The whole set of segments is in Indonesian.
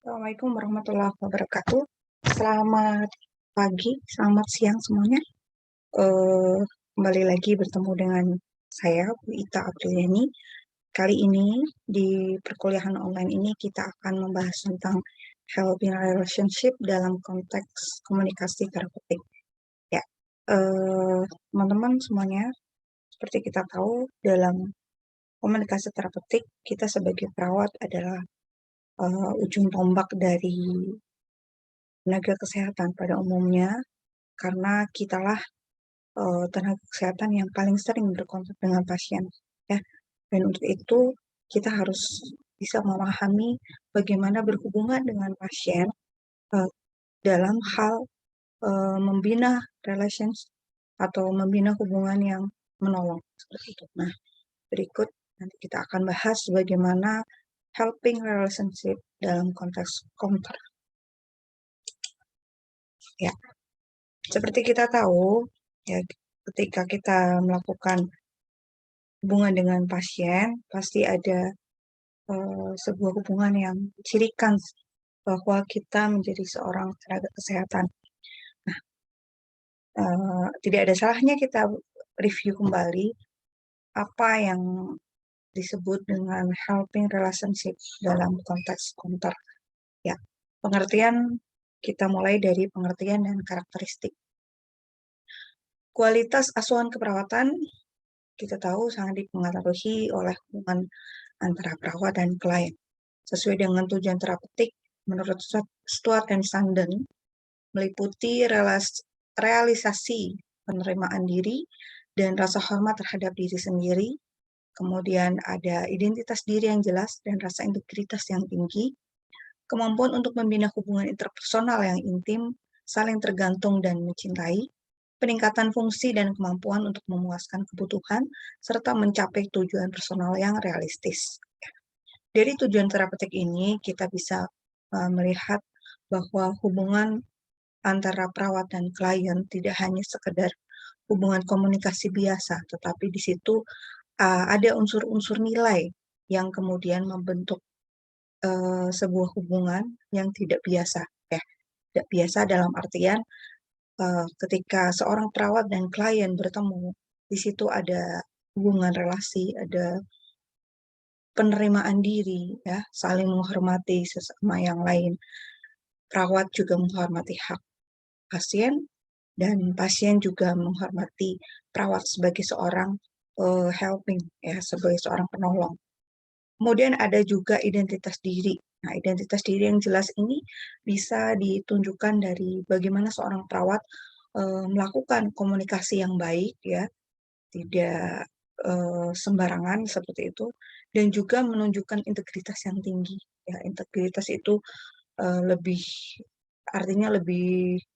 Assalamualaikum warahmatullahi wabarakatuh. Selamat pagi, selamat siang semuanya. Kembali lagi bertemu dengan saya, Bu Ita Apriliani. Kali ini di perkuliahan online ini kita akan membahas tentang helping relationship dalam konteks komunikasi terapeutik. Ya, teman-teman semuanya, seperti kita tahu dalam komunikasi terapeutik kita sebagai perawat adalah ujung tombak dari tenaga kesehatan pada umumnya, karena kitalah tenaga kesehatan yang paling sering berkontak dengan pasien, ya. Dan untuk itu kita harus bisa memahami bagaimana berhubungan dengan pasien uh, dalam hal membina relations atau membina hubungan yang menolong seperti itu. Nah, berikut nanti kita akan bahas bagaimana helping relationship dalam konteks counter. Ya, seperti kita tahu, ya, ketika kita melakukan hubungan dengan pasien, pasti ada sebuah hubungan yang cirikan bahwa kita menjadi seorang tenaga kesehatan. Nah, tidak ada salahnya kita review kembali apa yang disebut dengan helping relationship dalam konteks counter. Ya, pengertian kita mulai dari pengertian dan karakteristik. Kualitas asuhan keperawatan kita tahu sangat dipengaruhi oleh hubungan antara perawat dan klien. Sesuai dengan tujuan terapeutik, menurut Stuart and Sandon, meliputi realisasi penerimaan diri dan rasa hormat terhadap diri sendiri, kemudian ada identitas diri yang jelas dan rasa integritas yang tinggi, kemampuan untuk membina hubungan interpersonal yang intim, saling tergantung dan mencintai, peningkatan fungsi dan kemampuan untuk memuaskan kebutuhan, serta mencapai tujuan personal yang realistis. Dari tujuan terapeutik ini, kita bisa melihat bahwa hubungan antara perawat dan klien tidak hanya sekedar hubungan komunikasi biasa, tetapi di situ ada unsur-unsur nilai yang kemudian membentuk sebuah hubungan yang tidak biasa. Tidak biasa dalam artian ketika seorang perawat dan klien bertemu, di situ ada hubungan relasi, ada penerimaan diri, ya, saling menghormati sesama yang lain. Perawat juga menghormati hak pasien, dan pasien juga menghormati perawat sebagai seorang helping, ya, sebagai seorang penolong. Kemudian ada juga identitas diri. Nah, identitas diri yang jelas ini bisa ditunjukkan dari bagaimana seorang perawat melakukan komunikasi yang baik, ya, tidak sembarangan seperti itu, dan juga menunjukkan integritas yang tinggi. Ya, integritas itu lebih artinya lebih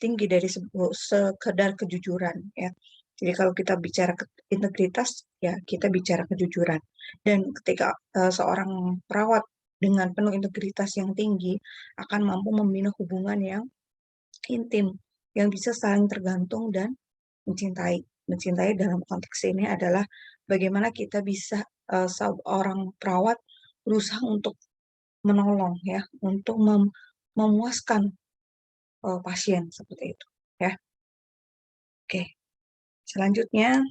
tinggi dari sekedar kejujuran, ya. Jadi kalau kita bicara integritas, ya kita bicara kejujuran. Dan ketika seorang perawat dengan penuh integritas yang tinggi akan mampu membina hubungan yang intim, yang bisa saling tergantung dan mencintai. Mencintai dalam konteks ini adalah bagaimana kita bisa seorang perawat berusaha untuk menolong, ya, untuk memuaskan pasien seperti itu, ya. Oke, selanjutnya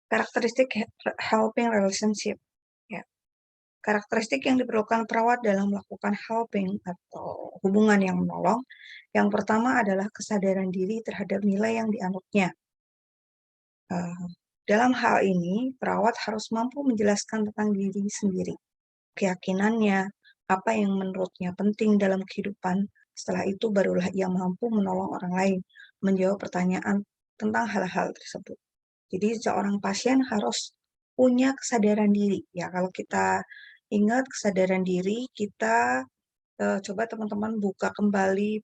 karakteristik helping relationship, ya. Karakteristik yang diperlukan perawat dalam melakukan helping atau hubungan yang menolong, yang pertama adalah kesadaran diri terhadap nilai yang dianutnya. Dalam hal ini, perawat harus mampu menjelaskan tentang diri sendiri, keyakinannya, apa yang menurutnya penting dalam kehidupan. Setelah itu barulah ia mampu menolong orang lain, menjawab pertanyaan tentang hal-hal tersebut. Jadi seorang pasien harus punya kesadaran diri. Ya, kalau kita ingat kesadaran diri, kita coba teman-teman buka kembali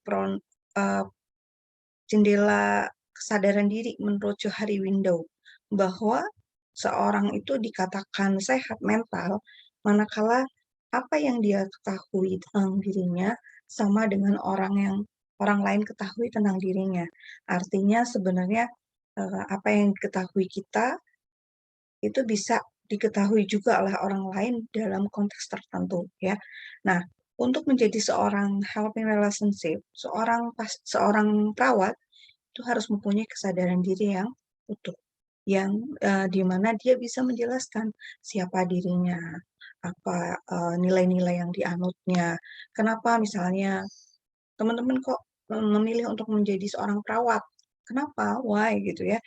jendela kesadaran diri menurut Johari Window, bahwa seorang itu dikatakan sehat mental manakala apa yang dia ketahui tentang dirinya sama dengan orang lain ketahui tentang dirinya. Artinya sebenarnya apa yang diketahui kita itu bisa diketahui juga oleh orang lain dalam konteks tertentu ya. Nah, untuk menjadi seorang helping relationship, seorang perawat itu harus mempunyai kesadaran diri yang utuh, yang di mana dia bisa menjelaskan siapa dirinya, apa nilai-nilai yang dianutnya, kenapa misalnya teman-teman kok memilih untuk menjadi seorang perawat, kenapa, why gitu ya.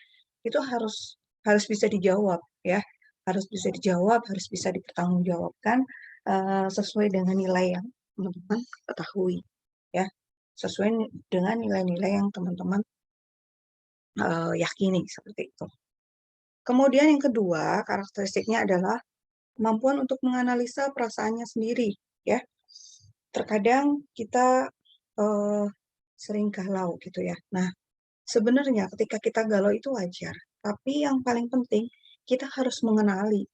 Itu harus harus bisa dijawab ya, harus bisa dijawab, harus bisa dipertanggungjawabkan, sesuai dengan nilai yang teman-teman ketahui ya, sesuai dengan nilai-nilai yang teman-teman, yakini, seperti itu. Kemudian yang kedua, karakteristiknya adalah kemampuan untuk menganalisa perasaannya sendiri ya. Terkadang kita, eee, sering galau gitu ya. Nah, sebenarnya ketika kita galau itu wajar, tapi yang paling penting kita harus mengenali,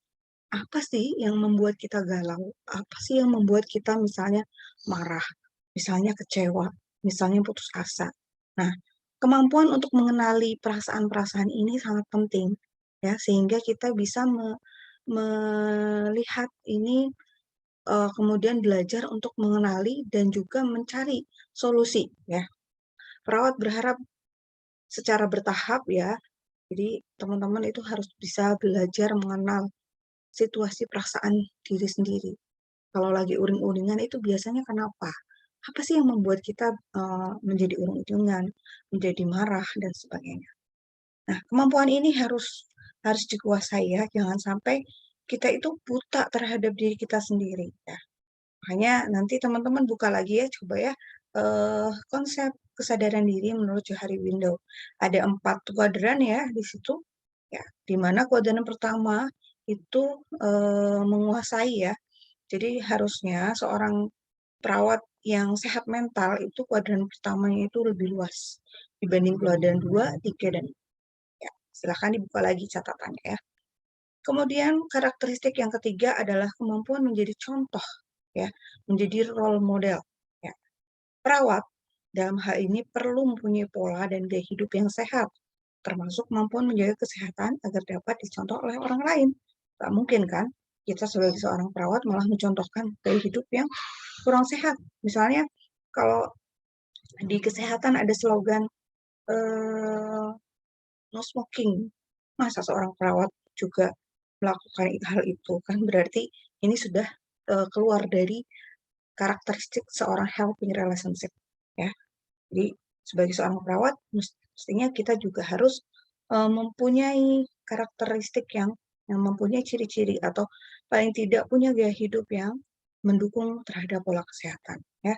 apa sih yang membuat kita galau? Apa sih yang membuat kita misalnya marah, misalnya kecewa, misalnya putus asa. Nah, kemampuan untuk mengenali perasaan-perasaan ini sangat penting, ya, sehingga kita bisa melihat ini, kemudian belajar untuk mengenali dan juga mencari solusi, ya. Perawat berharap secara bertahap ya, jadi teman-teman itu harus bisa belajar mengenal situasi perasaan diri sendiri. Kalau lagi uring-uringan itu biasanya kenapa? Apa sih yang membuat kita, menjadi uring-uringan, menjadi marah, dan sebagainya. Nah, kemampuan ini harus dikuasai ya, jangan sampai kita itu buta terhadap diri kita sendiri, ya. Makanya nanti teman-teman buka lagi ya, coba ya, konsep kesadaran diri menurut Johari Window. Ada 4 kuadran ya di situ, ya, di mana kuadran pertama itu, menguasai ya. Jadi harusnya seorang perawat yang sehat mental itu kuadran pertamanya itu lebih luas dibanding kuadran 2, 3, dan ya. Silakan dibuka lagi catatannya ya. Kemudian karakteristik yang ketiga adalah kemampuan menjadi contoh ya, menjadi role model ya. Perawat dalam hal ini perlu mempunyai pola dan gaya hidup yang sehat, termasuk kemampuan menjaga kesehatan agar dapat dicontoh oleh orang lain. Tak mungkin kan kita sebagai seorang perawat malah mencontohkan gaya hidup yang kurang sehat. Misalnya kalau di kesehatan ada slogan, eee, no smoking, masa seorang perawat juga melakukan hal itu? Kan berarti ini sudah, keluar dari karakteristik seorang helping relationship, ya. Jadi sebagai seorang perawat mestinya kita juga harus, mempunyai karakteristik yang mempunyai ciri-ciri atau paling tidak punya gaya hidup yang mendukung terhadap pola kesehatan, ya.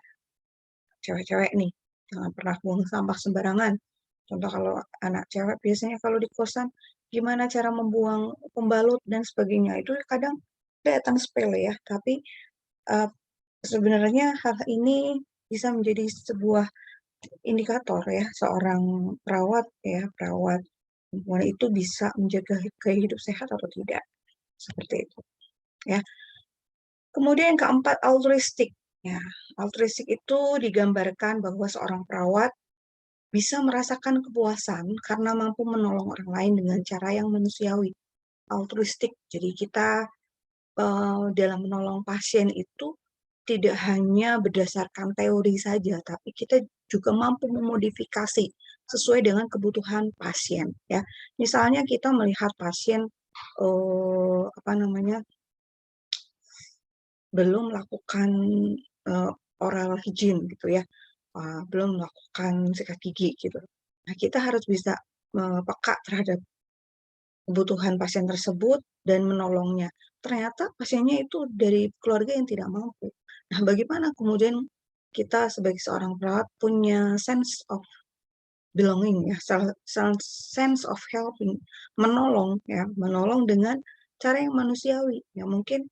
Cewek-cewek nih, jangan pernah buang sampah sembarangan. Contoh kalau anak cewek biasanya kalau di kosan, gimana cara membuang pembalut dan sebagainya, itu kadang kelihatan sepele ya, tapi, eee, sebenarnya hal ini bisa menjadi sebuah indikator ya, seorang perawat ya, perawat perempuan itu bisa menjaga gaya hidup sehat atau tidak, seperti itu, ya. Kemudian yang keempat, altruistik. Ya, altruistik itu digambarkan bahwa seorang perawat bisa merasakan kepuasan karena mampu menolong orang lain dengan cara yang manusiawi, altruistik. Jadi kita, dalam menolong pasien itu tidak hanya berdasarkan teori saja, tapi kita juga mampu memodifikasi sesuai dengan kebutuhan pasien, ya. Misalnya kita melihat pasien, apa namanya, belum melakukan, eee, oral hygiene gitu ya, belum melakukan sikat gigi gitu. Nah, kita harus bisa, peka terhadap kebutuhan pasien tersebut dan menolongnya. Ternyata pasiennya itu dari keluarga yang tidak mampu. Nah, bagaimana kemudian kita sebagai seorang perawat punya sense of belonging ya, sense of helping, menolong ya, menolong dengan cara yang manusiawi. Ya mungkin,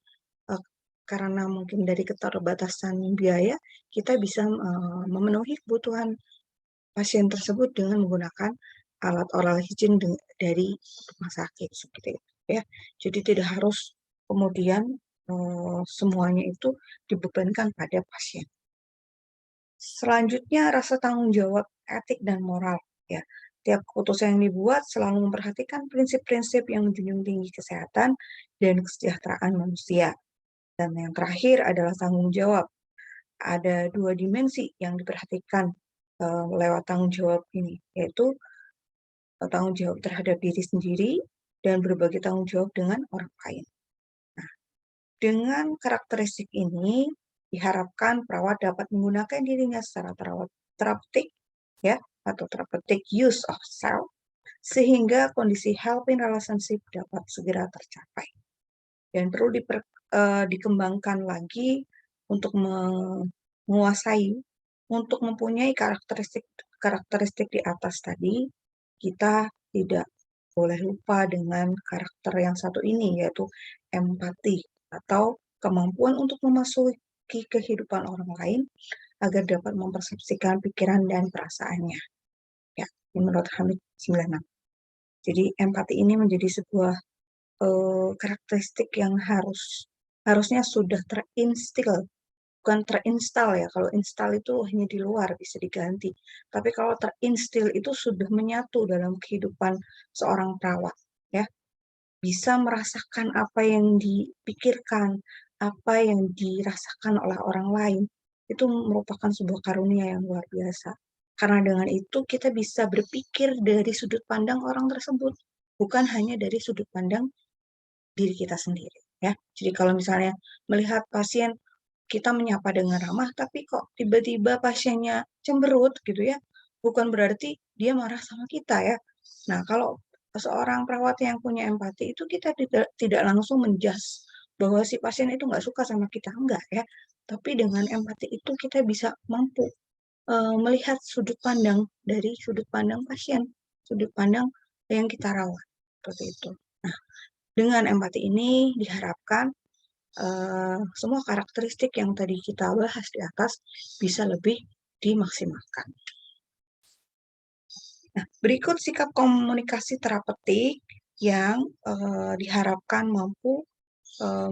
eee, karena mungkin dari keterbatasan biaya, kita bisa, memenuhi kebutuhan pasien tersebut dengan menggunakan alat oral hygiene dari rumah sakit, seperti itu ya. Jadi tidak harus kemudian, semuanya itu dibebankan pada pasien. Selanjutnya rasa tanggung jawab etik dan moral ya. Tiap keputusan yang dibuat selalu memperhatikan prinsip-prinsip yang menjunjung tinggi kesehatan dan kesejahteraan manusia. Dan yang terakhir adalah tanggung jawab. Ada dua dimensi yang diperhatikan lewat tanggung jawab ini, yaitu tanggung jawab terhadap diri sendiri dan berbagi tanggung jawab dengan orang lain. Nah, dengan karakteristik ini, diharapkan perawat dapat menggunakan dirinya secara terapeutik, ya, atau therapeutic use of self, sehingga kondisi helping relationship dapat segera tercapai. Dan perlu dikembangkan lagi untuk menguasai, untuk mempunyai karakteristik di atas tadi, kita tidak boleh lupa dengan karakter yang satu ini, yaitu empati atau kemampuan untuk memasuki kehidupan orang lain agar dapat mempersepsikan pikiran dan perasaannya. Ya, menurut Hamid 96. Jadi empati ini menjadi sebuah karakteristik yang harusnya sudah bukan terinstal ya. Kalau install itu hanya di luar bisa diganti. Tapi kalau terinstil itu sudah menyatu dalam kehidupan seorang perawat, ya. Bisa merasakan apa yang dipikirkan, apa yang dirasakan oleh orang lain. Itu merupakan sebuah karunia yang luar biasa. Karena dengan itu kita bisa berpikir dari sudut pandang orang tersebut, bukan hanya dari sudut pandang diri kita sendiri, ya. Jadi kalau misalnya melihat pasien, kita menyapa dengan ramah, tapi kok tiba-tiba pasiennya cemberut gitu ya, bukan berarti dia marah sama kita ya. Nah, kalau seorang perawat yang punya empati itu kita tidak langsung menjudge bahwa si pasien itu nggak suka sama kita, enggak ya. Tapi dengan empati itu kita bisa mampu melihat sudut pandang dari sudut pandang pasien, sudut pandang yang kita rawat, seperti itu. Nah, dengan empati ini diharapkan semua karakteristik yang tadi kita bahas di atas bisa lebih dimaksimalkan. Nah, berikut sikap komunikasi terapeutik yang diharapkan mampu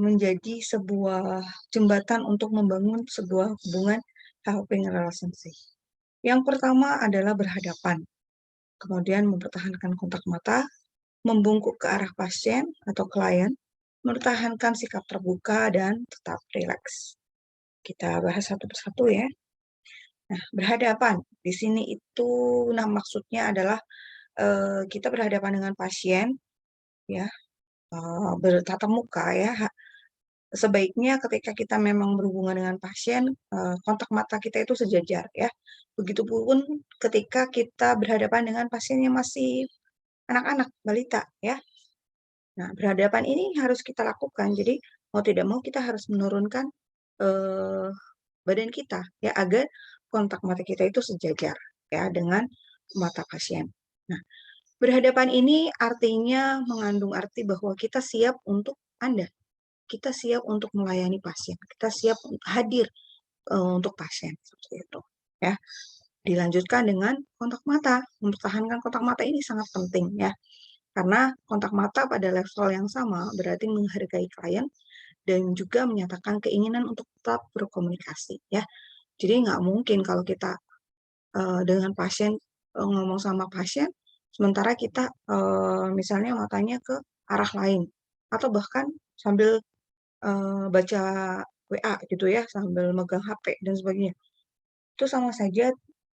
menjadi sebuah jembatan untuk membangun sebuah hubungan helping relationship. Yang pertama adalah berhadapan, kemudian mempertahankan kontak mata, membungkuk ke arah pasien atau klien, mempertahankan sikap terbuka, dan tetap rileks. Kita bahas satu persatu ya. Nah, berhadapan. Di sini itu, maksudnya adalah kita berhadapan dengan pasien, ya, bertatap muka ya. Sebaiknya ketika kita memang berhubungan dengan pasien, kontak mata kita itu sejajar ya. Begitupun ketika kita berhadapan dengan pasien yang masih anak-anak, balita ya. Nah, berhadapan ini harus kita lakukan. Jadi, mau tidak mau kita harus menurunkan eh, badan kita ya agar kontak mata kita itu sejajar ya dengan mata pasien. Nah, berhadapan ini artinya mengandung arti bahwa kita siap untuk Anda. Kita siap untuk melayani pasien. Kita siap hadir untuk pasien seperti itu ya. Dilanjutkan dengan kontak mata. Mempertahankan kontak mata ini sangat penting ya. Karena kontak mata pada level yang sama berarti menghargai klien dan juga menyatakan keinginan untuk tetap berkomunikasi ya. Jadi nggak mungkin kalau kita dengan pasien ngomong sama pasien, sementara kita misalnya matanya ke arah lain atau bahkan sambil baca WA gitu ya, sambil megang HP dan sebagainya. Itu sama saja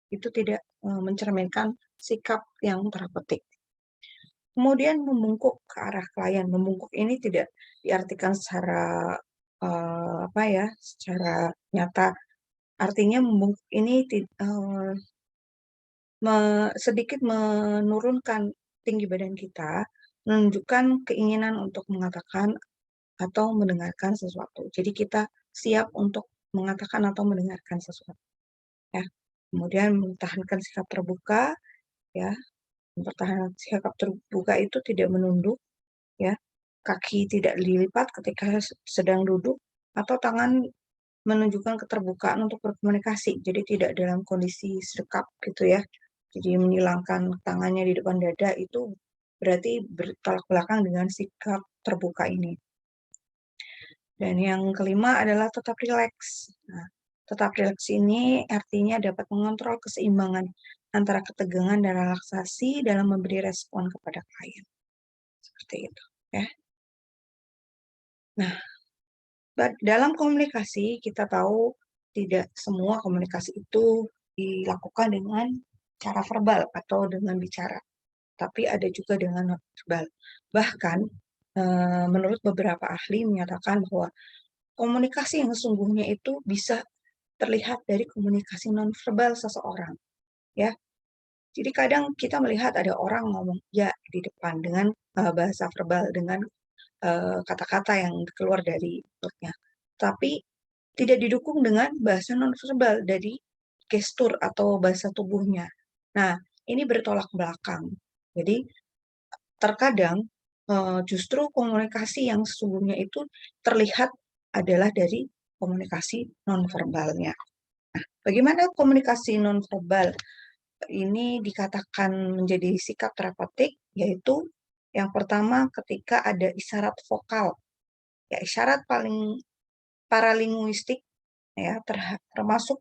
itu tidak mencerminkan sikap yang terapeutik. Kemudian membungkuk ke arah klien. Membungkuk ini tidak diartikan secara apa ya, secara nyata. Artinya membungkuk ini sedikit menurunkan tinggi badan kita, menunjukkan keinginan untuk mengatakan atau mendengarkan sesuatu. Jadi kita siap untuk mengatakan atau mendengarkan sesuatu. Ya. Kemudian mempertahankan sikap terbuka, ya. Mempertahankan sikap terbuka itu tidak menunduk, ya. Kaki tidak dilipat ketika sedang duduk, atau tangan menunjukkan keterbukaan untuk berkomunikasi. Jadi tidak dalam kondisi sekap gitu ya. Jadi menghilangkan tangannya di depan dada itu berarti bertolak belakang dengan sikap terbuka ini. Dan yang kelima adalah tetap rileks. Nah, tetap rileks ini artinya dapat mengontrol keseimbangan antara ketegangan dan relaksasi dalam memberi respon kepada klien. Seperti itu, ya. Nah, dalam komunikasi kita tahu tidak semua komunikasi itu dilakukan dengan cara verbal atau dengan bicara, tapi ada juga dengan non-verbal. Bahkan, menurut beberapa ahli menyatakan bahwa komunikasi yang sesungguhnya itu bisa terlihat dari komunikasi non-verbal seseorang, ya. Jadi kadang kita melihat ada orang ngomong ya di depan dengan bahasa verbal, dengan kata-kata yang keluar dari mulutnya. Tapi tidak didukung dengan bahasa nonverbal dari gestur atau bahasa tubuhnya. Nah, ini bertolak belakang. Jadi, terkadang justru komunikasi yang sesungguhnya itu terlihat adalah dari komunikasi nonverbalnya. Nah, bagaimana komunikasi nonverbal ini dikatakan menjadi sikap terapeutik, yaitu yang pertama ketika ada isyarat vokal. Ya, isyarat paling paralinguistik ya, termasuk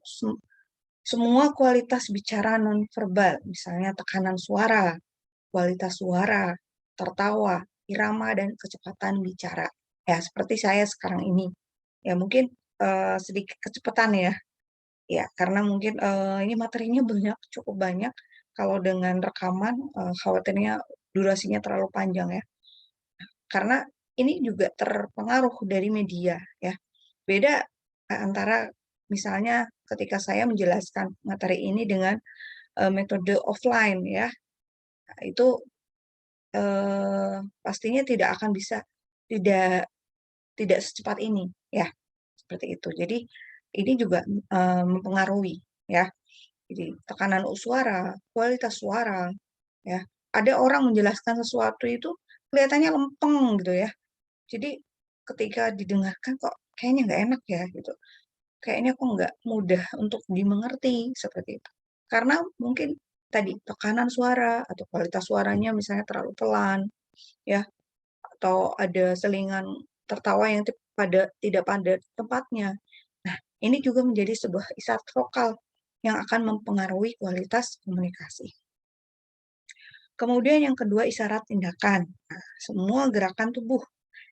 semua kualitas bicara nonverbal, misalnya tekanan suara, kualitas suara, tertawa, irama, dan kecepatan bicara. Ya, seperti saya sekarang ini. Ya, mungkin sedikit kecepatan ya. Ya, karena mungkin ini materinya banyak, cukup banyak. Kalau dengan rekaman, khawatirnya durasinya terlalu panjang ya. Karena ini juga terpengaruh dari media ya. Beda antara misalnya ketika saya menjelaskan materi ini dengan metode offline ya, nah, itu pastinya tidak akan bisa tidak tidak secepat ini ya, seperti itu. Jadi ini juga mempengaruhi ya. Jadi tekanan suara, kualitas suara ya. Ada orang menjelaskan sesuatu itu kelihatannya lempeng gitu ya. Jadi ketika didengarkan kok kayaknya nggak enak ya gitu. Kayaknya kok nggak mudah untuk dimengerti seperti itu. Karena mungkin tadi tekanan suara atau kualitas suaranya misalnya terlalu pelan ya, atau ada selingan tertawa yang tidak pada tempatnya. Nah, ini juga menjadi sebuah isyarat vokal yang akan mempengaruhi kualitas komunikasi. Kemudian yang kedua isyarat tindakan. Nah, semua gerakan tubuh,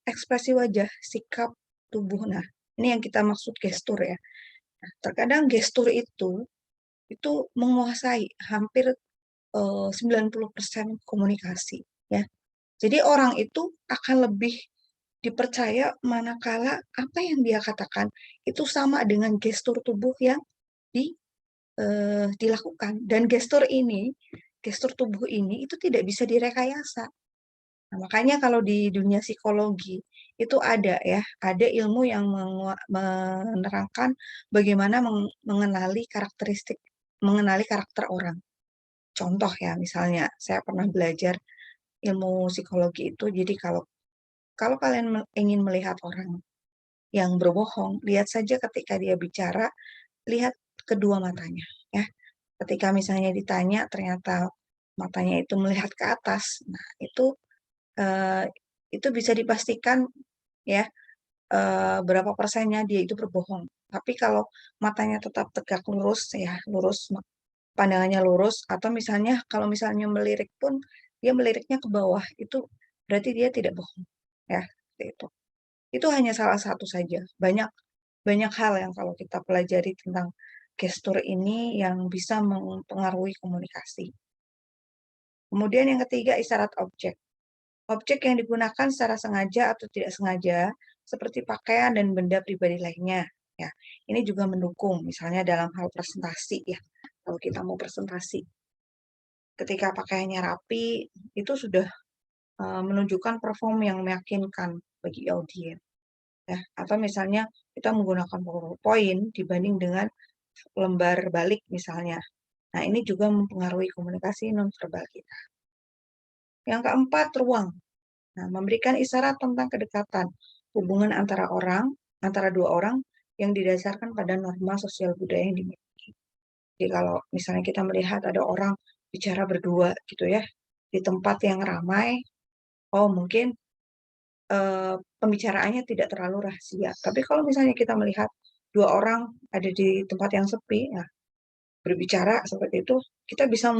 ekspresi wajah, sikap tubuh. Nah, ini yang kita maksud gestur ya. Nah, terkadang gestur itu menguasai hampir 90% komunikasi ya. Jadi orang itu akan lebih dipercaya manakala apa yang dia katakan itu sama dengan gestur tubuh yang dilakukan. Dan gestur tubuh ini itu tidak bisa direkayasa. Nah, makanya kalau di dunia psikologi itu ada ilmu yang menerangkan bagaimana mengenali karakter orang. Contoh ya, misalnya saya pernah belajar ilmu psikologi itu, jadi kalau kalau kalian ingin melihat orang yang berbohong, lihat saja ketika dia bicara, lihat kedua matanya, ya. Ketika misalnya ditanya, ternyata matanya itu melihat ke atas, nah eh, itu bisa dipastikan ya berapa persennya dia itu berbohong. Tapi kalau matanya tetap tegak lurus, ya lurus, pandangannya lurus, atau misalnya kalau misalnya melirik pun dia meliriknya ke bawah, itu berarti dia tidak bohong, ya seperti itu. Itu hanya salah satu saja. Banyak banyak hal yang kalau kita pelajari tentang gestur ini yang bisa mempengaruhi komunikasi. Kemudian yang ketiga, isyarat objek. Objek yang digunakan secara sengaja atau tidak sengaja, seperti pakaian dan benda pribadi lainnya. Ya, ini juga mendukung, misalnya dalam hal presentasi ya. Kalau kita mau presentasi, ketika pakaiannya rapi, itu sudah menunjukkan perform yang meyakinkan bagi audiens. Ya, atau misalnya kita menggunakan PowerPoint dibanding dengan lembar balik misalnya. Nah, ini juga mempengaruhi komunikasi nonverbal kita. Yang keempat, ruang. Nah, memberikan isyarat tentang kedekatan, hubungan antara dua orang yang didasarkan pada norma sosial budaya yang dimiliki. Jadi kalau misalnya kita melihat ada orang bicara berdua gitu ya, di tempat yang ramai, oh mungkin pembicaraannya tidak terlalu rahasia. Tapi kalau misalnya kita melihat dua orang ada di tempat yang sepi, ya, berbicara seperti itu, kita bisa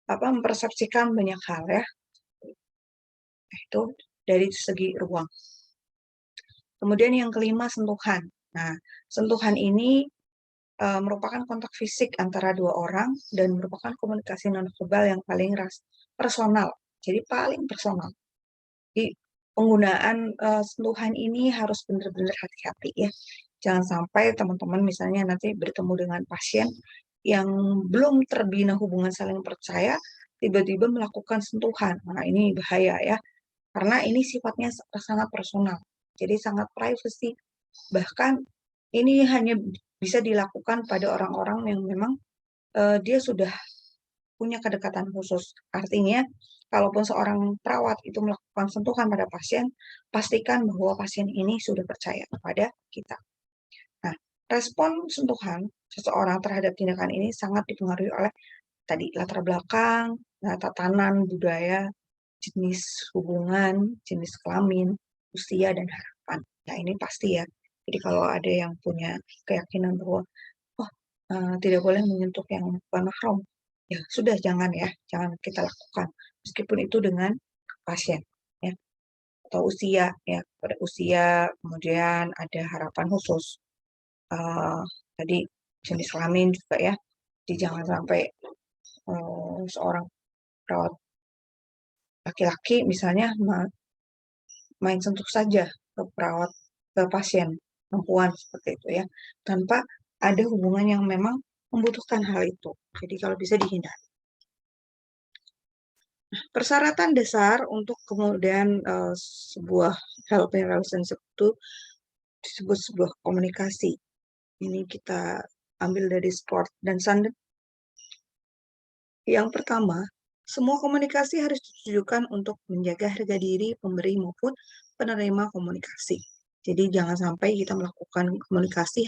mempersepsikan banyak hal ya, itu dari segi ruang. Kemudian yang kelima, sentuhan. Nah, sentuhan ini merupakan kontak fisik antara dua orang dan merupakan komunikasi nonverbal yang paling personal. Jadi paling personal. Jadi penggunaan sentuhan ini harus benar-benar hati-hati ya. Jangan sampai teman-teman misalnya nanti bertemu dengan pasien yang belum terbina hubungan saling percaya, tiba-tiba melakukan sentuhan. Nah, ini bahaya ya. Karena ini sifatnya sangat personal. Jadi sangat privacy. Bahkan ini hanya bisa dilakukan pada orang-orang yang memang dia sudah punya kedekatan khusus. Artinya, kalaupun seorang perawat itu melakukan sentuhan pada pasien, pastikan bahwa pasien ini sudah percaya kepada kita. Nah, respon sentuhan seseorang terhadap tindakan ini sangat dipengaruhi oleh tadi latar belakang, tatanan budaya, jenis hubungan, jenis kelamin, usia, dan harapan. Nah, ini pasti ya. Jadi kalau ada yang punya keyakinan bahwa oh, tidak boleh menyentuh yang bukan mahram, ya sudah jangan ya, jangan kita lakukan. Meskipun itu dengan pasien ya, atau usia ya, pada usia kemudian ada harapan khusus. Tadi jenis kelamin juga ya. Jadi jangan sampai seorang perawat laki-laki misalnya main sentuh saja ke perawat ke pasien perempuan seperti itu ya, tanpa ada hubungan yang memang membutuhkan hal itu. Jadi kalau bisa dihindari. Persyaratan dasar untuk kemudian sebuah helping relationship itu disebut sebuah komunikasi. Ini kita ambil dari sport dan Sand. Yang pertama, semua komunikasi harus ditujukan untuk menjaga harga diri pemberi maupun penerima komunikasi. Jadi jangan sampai kita melakukan komunikasi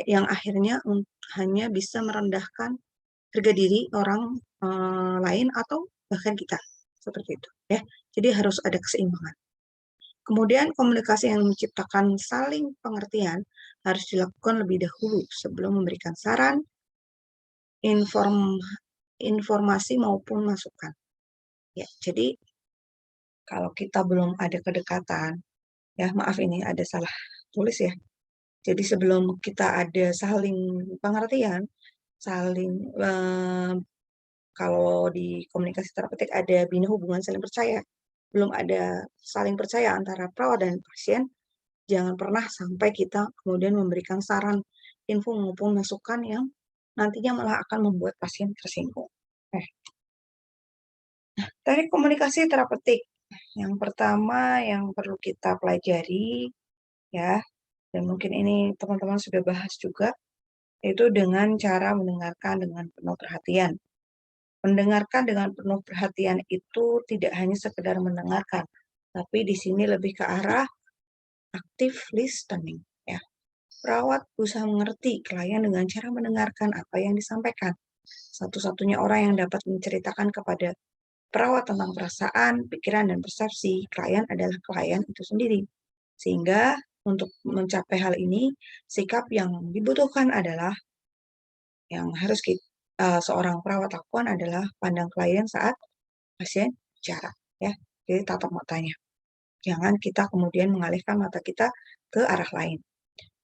yang akhirnya hanya bisa merendahkan harga diri orang lain atau bahkan kita. Seperti itu ya. Jadi harus ada keseimbangan. Kemudian komunikasi yang menciptakan saling pengertian harus dilakukan lebih dahulu sebelum memberikan saran, informasi maupun masukan. Ya, jadi kalau kita belum ada kedekatan, ya maaf ini ada salah tulis ya. Jadi sebelum kita ada saling pengertian, saling kalau di komunikasi terapeutik ada bina hubungan saling percaya, belum ada saling percaya antara perawat dan pasien, jangan pernah sampai kita kemudian memberikan saran, info maupun masukan yang nantinya malah akan membuat pasien tersinggung. Teknik komunikasi terapeutik. Yang pertama yang perlu kita pelajari ya, dan mungkin ini teman-teman sudah bahas juga, itu dengan cara mendengarkan dengan penuh perhatian. Mendengarkan dengan penuh perhatian itu tidak hanya sekedar mendengarkan, tapi di sini lebih ke arah active listening ya. Perawat berusaha mengerti klien dengan cara mendengarkan apa yang disampaikan. Satu-satunya orang yang dapat menceritakan kepada perawat tentang perasaan, pikiran, dan persepsi klien adalah klien itu sendiri. Sehingga untuk mencapai hal ini, sikap yang dibutuhkan adalah yang harus seorang perawat lakukan adalah pandang klien saat pasien bicara, ya. Jadi tatap matanya. Jangan kita kemudian mengalihkan mata kita ke arah lain.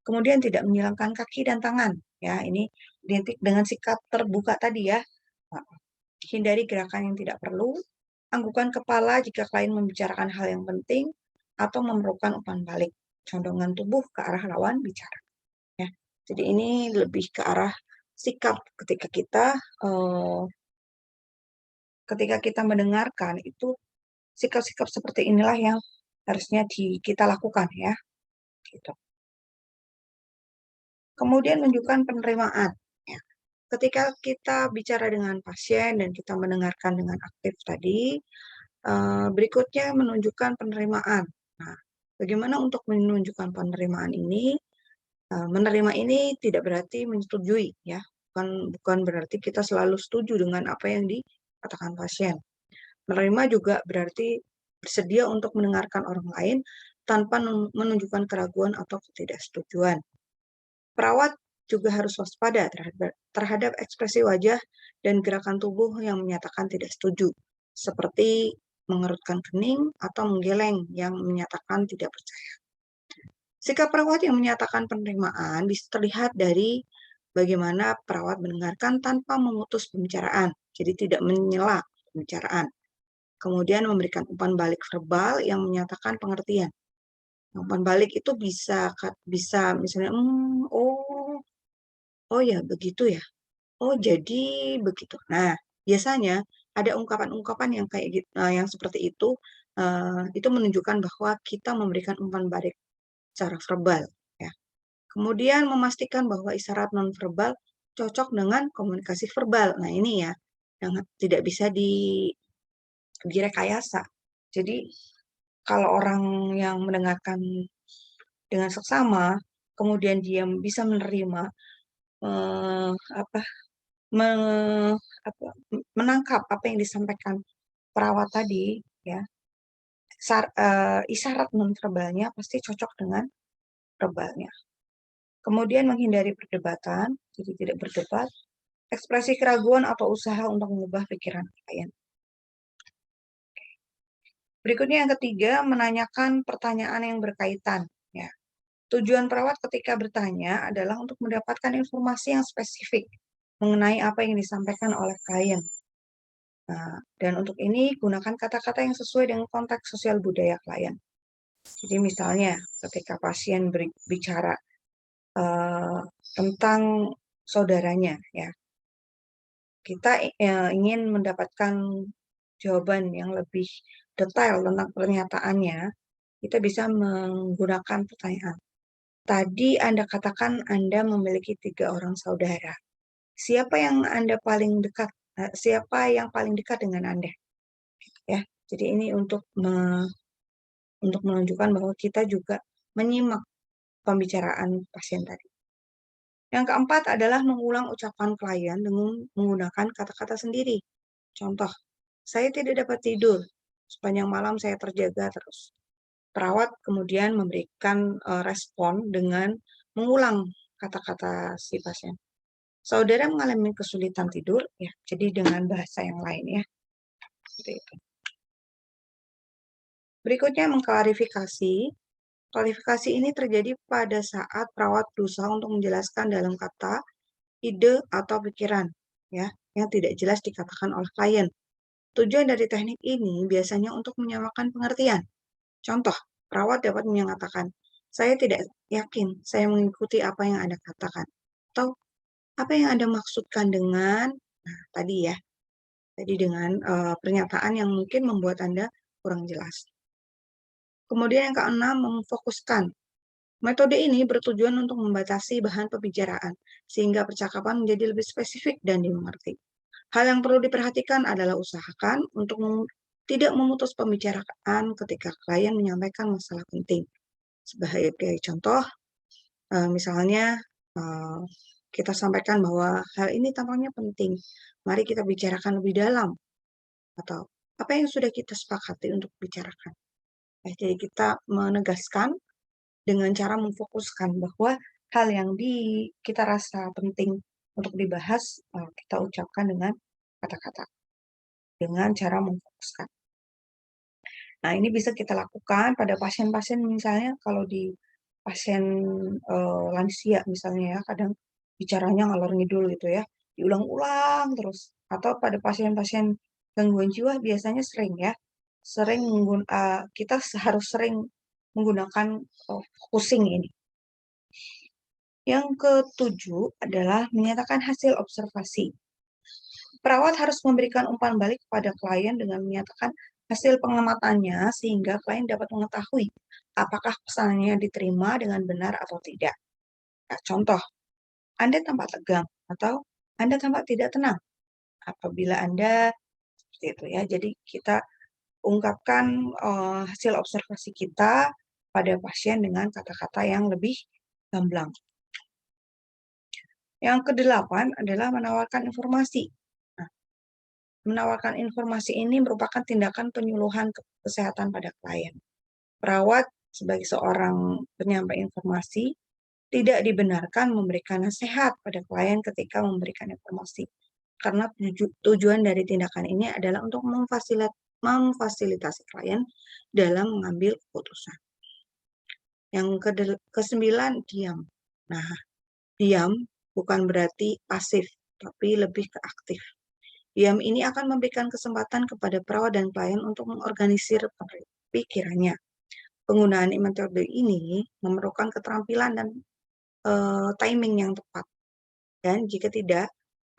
Kemudian tidak menyilangkan kaki dan tangan, ya. Ini identik dengan sikap terbuka tadi ya. Hindari gerakan yang tidak perlu. Anggukan kepala jika klien membicarakan hal yang penting atau memerlukan umpan balik. Condongan tubuh ke arah lawan bicara. Ya. Jadi ini lebih ke arah sikap ketika kita mendengarkan itu sikap-sikap seperti inilah yang harusnya kita lakukan ya. Gitu. Kemudian menunjukkan penerimaan. Ya. Ketika kita bicara dengan pasien dan kita mendengarkan dengan aktif tadi, berikutnya menunjukkan penerimaan. Nah, bagaimana untuk menunjukkan penerimaan ini? Menerima ini tidak berarti menyetujui, ya. Bukan berarti kita selalu setuju dengan apa yang dikatakan pasien. Menerima juga berarti bersedia untuk mendengarkan orang lain tanpa menunjukkan keraguan atau ketidaksetujuan. Perawat juga harus waspada terhadap ekspresi wajah dan gerakan tubuh yang menyatakan tidak setuju, seperti mengerutkan kening atau menggeleng yang menyatakan tidak percaya. Sikap perawat yang menyatakan penerimaan bisa terlihat dari bagaimana perawat mendengarkan tanpa memutus pembicaraan, jadi tidak menyela pembicaraan. Kemudian memberikan umpan balik verbal yang menyatakan pengertian. Umpan balik itu bisa misalnya, oh, oh ya begitu ya, oh jadi begitu. Nah, biasanya ada ungkapan-ungkapan yang kayak gitu, yang seperti itu menunjukkan bahwa kita memberikan umpan balik secara verbal. Ya. Kemudian memastikan bahwa isyarat nonverbal cocok dengan komunikasi verbal. Nah ini ya, yang tidak bisa direkayasa. Jadi kalau orang yang mendengarkan dengan seksama, kemudian dia bisa menerima, eh, apa, me- menangkap apa yang disampaikan perawat tadi, ya, isyarat nonverbalnya pasti cocok dengan verbalnya. Kemudian menghindari perdebatan, jadi tidak berdebat, ekspresi keraguan atau usaha untuk mengubah pikiran klien. Berikutnya yang ketiga, menanyakan pertanyaan yang berkaitan. Ya. Tujuan perawat ketika bertanya adalah untuk mendapatkan informasi yang spesifik mengenai apa yang disampaikan oleh klien. Nah, dan untuk ini gunakan kata-kata yang sesuai dengan konteks sosial budaya klien. Jadi misalnya ketika pasien bicara eh, tentang saudaranya, ya kita ingin mendapatkan jawaban yang lebih detail tentang pernyataannya, kita bisa menggunakan pertanyaan. Tadi Anda katakan Anda memiliki 3 orang saudara. Siapa yang Anda paling dekat? Siapa yang paling dekat dengan Anda? Ya, jadi ini untuk menunjukkan bahwa kita juga menyimak pembicaraan pasien tadi. Yang keempat adalah mengulang ucapan klien dengan menggunakan kata-kata sendiri. Contoh, saya tidak dapat tidur. Sepanjang malam saya terjaga terus. Perawat kemudian memberikan respon dengan mengulang kata-kata si pasien. Saudara mengalami kesulitan tidur, ya, jadi dengan bahasa yang lain ya. Seperti itu. Berikutnya mengklarifikasi. Klarifikasi ini terjadi pada saat perawat berusaha untuk menjelaskan dalam kata, ide, atau pikiran, ya, yang tidak jelas dikatakan oleh klien. Tujuan dari teknik ini biasanya untuk menyamakan pengertian. Contoh, perawat dapat menyatakan, saya tidak yakin saya mengikuti apa yang Anda katakan. Atau, apa yang Anda maksudkan dengan, nah tadi ya, tadi dengan pernyataan yang mungkin membuat Anda kurang jelas. Kemudian yang keenam, memfokuskan. Metode ini bertujuan untuk membatasi bahan pembicaraan, sehingga percakapan menjadi lebih spesifik dan dimengerti. Hal yang perlu diperhatikan adalah usahakan untuk tidak memutus pembicaraan ketika klien menyampaikan masalah penting. Sebagai contoh, misalnya kita sampaikan bahwa hal ini tampaknya penting. Mari kita bicarakan lebih dalam. Atau apa yang sudah kita sepakati untuk bicarakan. Jadi kita menegaskan dengan cara memfokuskan bahwa hal yang kita rasa penting untuk dibahas, kita ucapkan dengan kata-kata, dengan cara memfokuskan. Nah, ini bisa kita lakukan pada pasien-pasien misalnya kalau di pasien lansia misalnya ya, kadang bicaranya ngalor ngidul gitu ya, diulang-ulang terus. Atau pada pasien-pasien gangguan jiwa biasanya sering ya, kita harus sering menggunakan focusing ini. Yang ketujuh adalah menyatakan hasil observasi. Perawat harus memberikan umpan balik kepada klien dengan menyatakan hasil pengamatannya sehingga klien dapat mengetahui apakah pesannya diterima dengan benar atau tidak. Nah, contoh, Anda tampak tegang atau Anda tampak tidak tenang apabila Anda seperti itu ya. Jadi kita ungkapkan hasil observasi kita pada pasien dengan kata-kata yang lebih gamblang. Yang kedelapan adalah menawarkan informasi. Nah, menawarkan informasi ini merupakan tindakan penyuluhan kesehatan pada klien. Perawat sebagai seorang penyampai informasi Tidak dibenarkan memberikan nasihat pada klien ketika memberikan informasi, karena tujuan dari tindakan ini adalah untuk memfasilitasi klien dalam mengambil keputusan. Yang kesembilan, diam. Nah, diam bukan berarti pasif, tapi lebih ke aktif. Diam ini akan memberikan kesempatan kepada perawat dan klien untuk mengorganisir pikirannya. Penggunaan metode ini memerlukan keterampilan dan timing yang tepat. Dan jika tidak,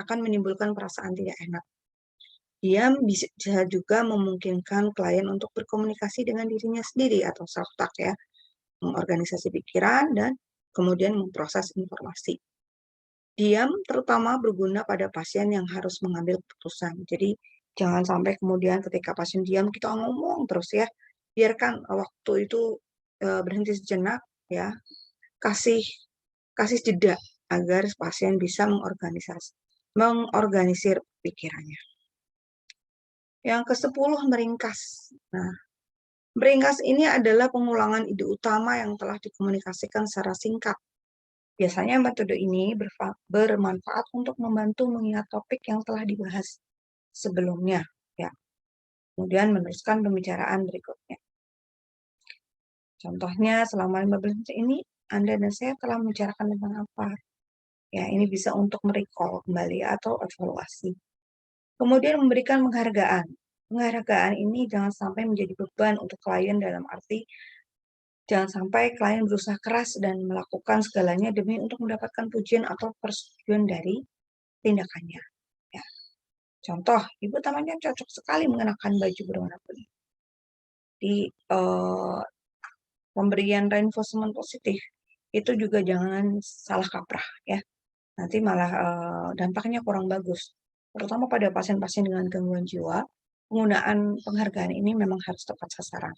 akan menimbulkan perasaan tidak enak. Diam bisa juga memungkinkan klien untuk berkomunikasi dengan dirinya sendiri atau self-talk ya, mengorganisasi pikiran dan kemudian memproses informasi. Diam terutama berguna pada pasien yang harus mengambil keputusan. Jadi jangan sampai kemudian ketika pasien diam kita ngomong terus ya. Biarkan waktu itu berhenti sejenak ya. Kasih jeda agar pasien bisa mengorganisir pikirannya. Yang ke-10, meringkas. Nah, meringkas ini adalah pengulangan ide utama yang telah dikomunikasikan secara singkat. Biasanya metode ini bermanfaat untuk membantu mengingat topik yang telah dibahas sebelumnya. Ya. Kemudian meneruskan pembicaraan berikutnya. Contohnya, selama 15 menit ini, Anda dan saya telah membicarakan tentang apa? Ya, ini bisa untuk merecall kembali atau evaluasi. Kemudian memberikan penghargaan. Penghargaan ini jangan sampai menjadi beban untuk klien dalam arti jangan sampai klien berusaha keras dan melakukan segalanya demi untuk mendapatkan pujian atau persetujuan dari tindakannya. Ya. Contoh, ibu tampaknya cocok sekali mengenakan baju berwarna kuning. Di pemberian reinforcement positif itu juga jangan salah kaprah ya. Nanti malah dampaknya kurang bagus. Terutama pada pasien-pasien dengan gangguan jiwa, penggunaan penghargaan ini memang harus tepat sasaran.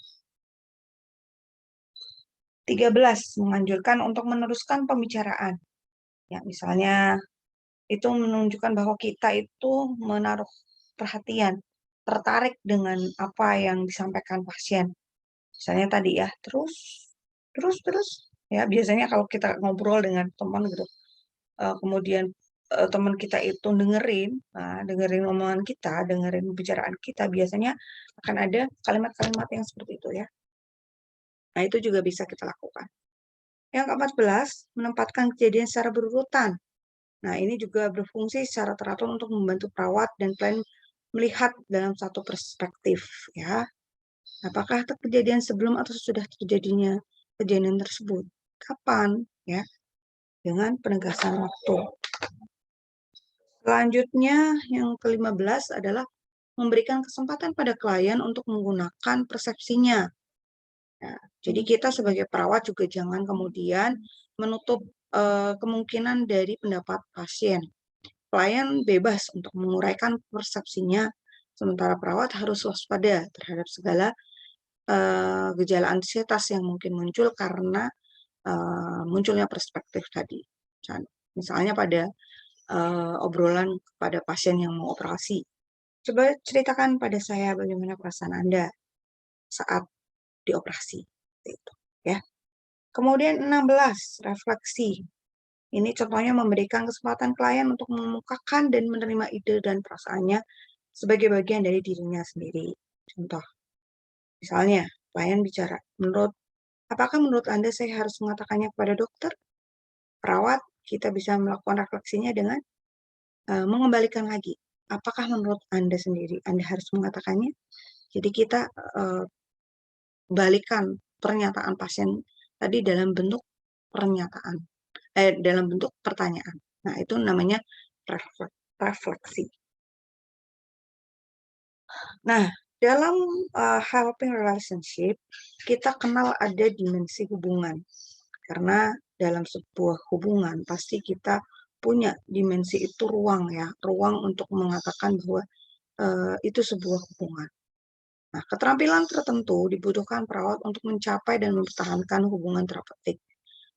13, menganjurkan untuk meneruskan pembicaraan. Ya, misalnya itu menunjukkan bahwa kita itu menaruh perhatian, tertarik dengan apa yang disampaikan pasien. Misalnya tadi ya, terus. Ya, biasanya kalau kita ngobrol dengan teman gitu, kemudian teman kita itu dengerin omongan kita, dengerin pembicaraan kita, biasanya akan ada kalimat-kalimat yang seperti itu ya. Nah, itu juga bisa kita lakukan. Yang ke-14, menempatkan kejadian secara berurutan. Nah, ini juga berfungsi secara teratur untuk membantu perawat dan klien melihat dalam satu perspektif ya. Apakah kejadian sebelum atau sudah terjadinya kejadian tersebut? Kapan ya? Dengan penegasan waktu. Selanjutnya, yang ke-15 adalah memberikan kesempatan pada klien untuk menggunakan persepsinya. Nah, jadi kita sebagai perawat juga jangan kemudian menutup kemungkinan dari pendapat pasien. Klien bebas untuk menguraikan persepsinya, sementara perawat harus waspada terhadap segala gejala ansietas yang mungkin muncul karena munculnya perspektif tadi. Misalnya pada obrolan kepada pasien yang mau operasi. Coba ceritakan pada saya bagaimana perasaan Anda saat dioperasi. Itu, ya. Kemudian 16, refleksi. Ini contohnya memberikan kesempatan klien untuk mengemukakan dan menerima ide dan perasaannya sebagai bagian dari dirinya sendiri. Contoh, misalnya klien bicara, apakah menurut Anda saya harus mengatakannya kepada dokter? Perawat, kita bisa melakukan refleksinya dengan mengembalikan lagi. Apakah menurut Anda sendiri Anda harus mengatakannya? Jadi kita balikan pernyataan pasien tadi dalam bentuk dalam bentuk pertanyaan. Nah, itu namanya refleksi. Nah, dalam helping relationship, kita kenal ada dimensi hubungan. Karena dalam sebuah hubungan, pasti kita punya dimensi itu ruang ya, ruang untuk mengatakan bahwa itu sebuah hubungan. Nah, keterampilan tertentu dibutuhkan perawat untuk mencapai dan mempertahankan hubungan terapeutik.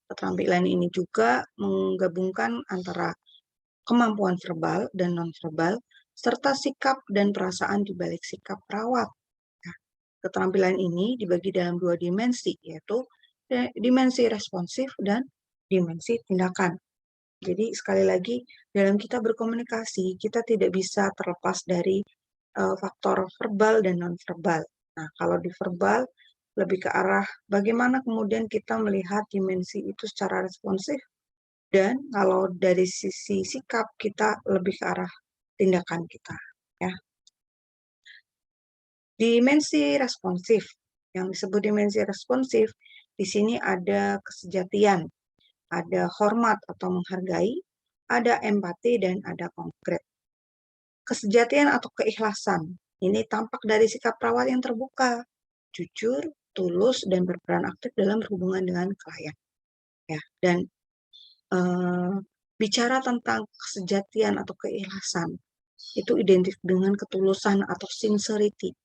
Keterampilan ini juga menggabungkan antara kemampuan verbal dan nonverbal, serta sikap dan perasaan di balik sikap perawat. Nah, keterampilan ini dibagi dalam 2 dimensi, yaitu dimensi responsif dan dimensi tindakan. Jadi sekali lagi, dalam kita berkomunikasi, kita tidak bisa terlepas dari faktor verbal dan non-verbal. Nah, kalau di verbal, lebih ke arah bagaimana kemudian kita melihat dimensi itu secara responsif, dan kalau dari sisi sikap, kita lebih ke arah tindakan kita. Ya. Dimensi responsif. Yang disebut dimensi responsif, di sini ada kesejatian, ada hormat atau menghargai, ada empati, dan ada konkret. Kesejatian atau keikhlasan, ini tampak dari sikap perawat yang terbuka, jujur, tulus, dan berperan aktif dalam berhubungan dengan klien. Ya, dan bicara tentang kesejatian atau keikhlasan, itu identik dengan ketulusan atau sincerity.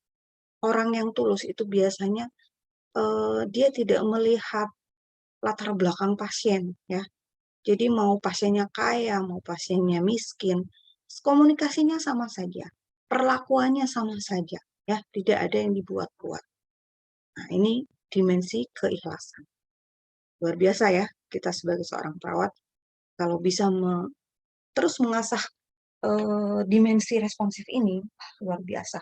Orang yang tulus itu biasanya dia tidak melihat latar belakang pasien, ya. Jadi mau pasiennya kaya, mau pasiennya miskin, komunikasinya sama saja, perlakuannya sama saja, ya, tidak ada yang dibuat-buat. Nah, ini dimensi keikhlasan. Luar biasa ya, kita sebagai seorang perawat, kalau bisa terus mengasah dimensi responsif ini, luar biasa.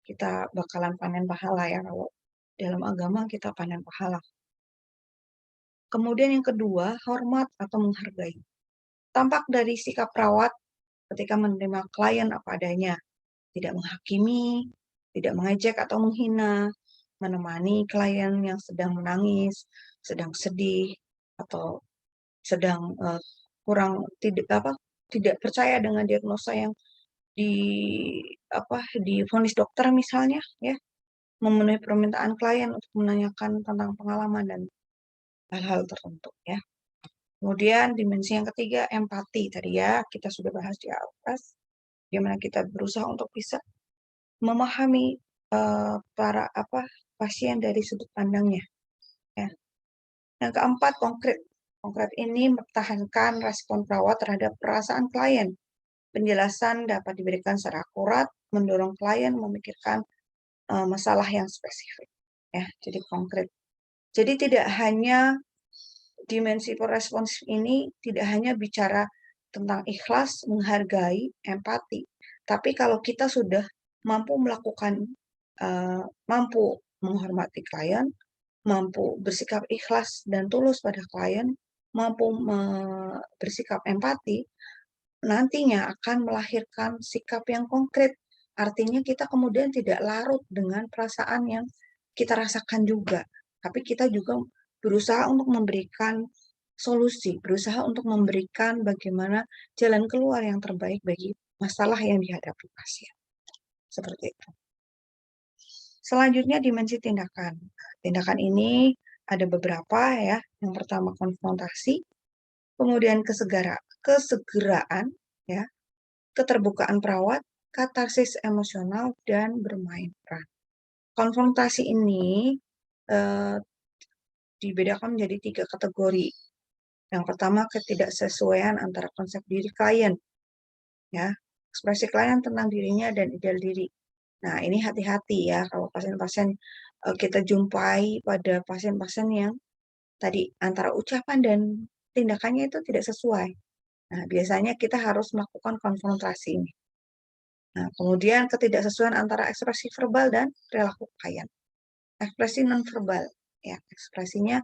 Kita bakalan panen pahala ya, kalau dalam agama kita panen pahala. Kemudian yang kedua, hormat atau menghargai. Tampak dari sikap perawat ketika menerima klien apa adanya, tidak menghakimi, tidak mengejek atau menghina, menemani klien yang sedang menangis, sedang sedih, atau sedang tidak percaya dengan diagnosa yang di divonis dokter misalnya, ya, memenuhi permintaan klien untuk menanyakan tentang pengalaman dan hal-hal tertentu, ya. Kemudian dimensi yang ketiga, empati. Tadi ya kita sudah bahas di atas, bagaimana kita berusaha untuk bisa memahami para pasien dari sudut pandangnya. Ya. Yang keempat, konkret. Konkret ini mempertahankan respon perawat terhadap perasaan klien. Penjelasan dapat diberikan secara akurat, mendorong klien memikirkan masalah yang spesifik. Ya, jadi konkret. Jadi tidak hanya dimensi responsif ini tidak hanya bicara tentang ikhlas, menghargai, empati, tapi kalau kita sudah mampu melakukan, mampu menghormati klien, mampu bersikap ikhlas dan tulus pada klien, mampu bersikap empati, nantinya akan melahirkan sikap yang konkret. Artinya kita kemudian tidak larut dengan perasaan yang kita rasakan juga, tapi kita juga berusaha untuk memberikan solusi, berusaha untuk memberikan bagaimana jalan keluar yang terbaik bagi masalah yang dihadapi pasien. Seperti itu. Selanjutnya dimensi tindakan. Tindakan ini ada beberapa ya. Yang pertama konfrontasi, kemudian kesegeraan, ya, keterbukaan perawat, katarsis emosional, dan bermain peran. Konfrontasi ini dibedakan menjadi 3 kategori. Yang pertama, ketidaksesuaian antara konsep diri klien, ya, ekspresi klien tentang dirinya dan ideal diri. Nah, ini hati-hati ya kalau pasien-pasien kita jumpai pada pasien-pasien yang tadi antara ucapan dan tindakannya itu tidak sesuai. Nah, biasanya kita harus melakukan konfrontasi ini. Nah, kemudian ketidaksesuaian antara ekspresi verbal dan perilaku klien. Ekspresi nonverbal, ya, ekspresinya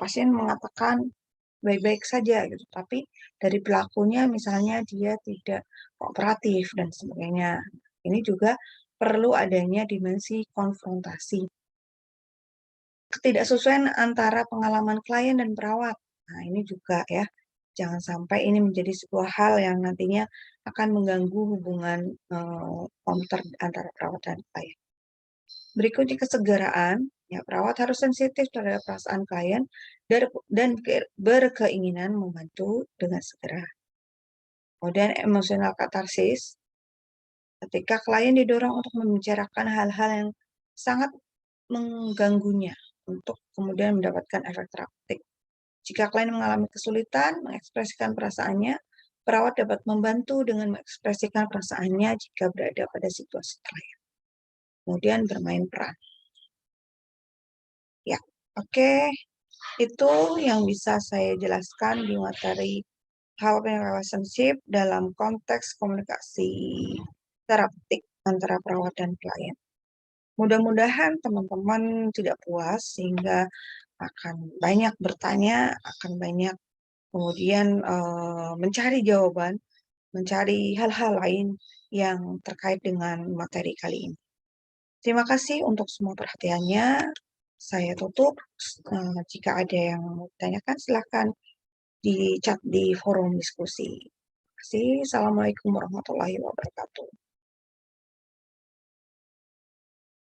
pasien mengatakan baik-baik saja gitu, tapi dari pelakunya misalnya dia tidak kooperatif dan sebagainya. Ini juga perlu adanya dimensi konfrontasi. Ketidaksesuaian antara pengalaman klien dan perawat. Nah, ini juga ya, jangan sampai ini menjadi sebuah hal yang nantinya akan mengganggu hubungan komputer antara perawat dan klien. Berikutnya kesegeraan, ya, perawat harus sensitif terhadap perasaan klien dan berkeinginan membantu dengan segera. Kemudian emosional katarsis, ketika klien didorong untuk membicarakan hal-hal yang sangat mengganggunya untuk kemudian mendapatkan efek terapeutik. Jika klien mengalami kesulitan mengekspresikan perasaannya, perawat dapat membantu dengan mengekspresikan perasaannya jika berada pada situasi klien. Kemudian bermain peran. Ya, oke. Itu yang bisa saya jelaskan di materi helping relationship dalam konteks komunikasi terapeutik antara perawat dan klien. Mudah-mudahan teman-teman tidak puas sehingga akan banyak bertanya, akan banyak kemudian mencari jawaban, mencari hal-hal lain yang terkait dengan materi kali ini. Terima kasih untuk semua perhatiannya. Saya tutup. Jika ada yang mau ditanyakan, silakan di chat di forum diskusi. Terima kasih. Assalamualaikum warahmatullahi wabarakatuh.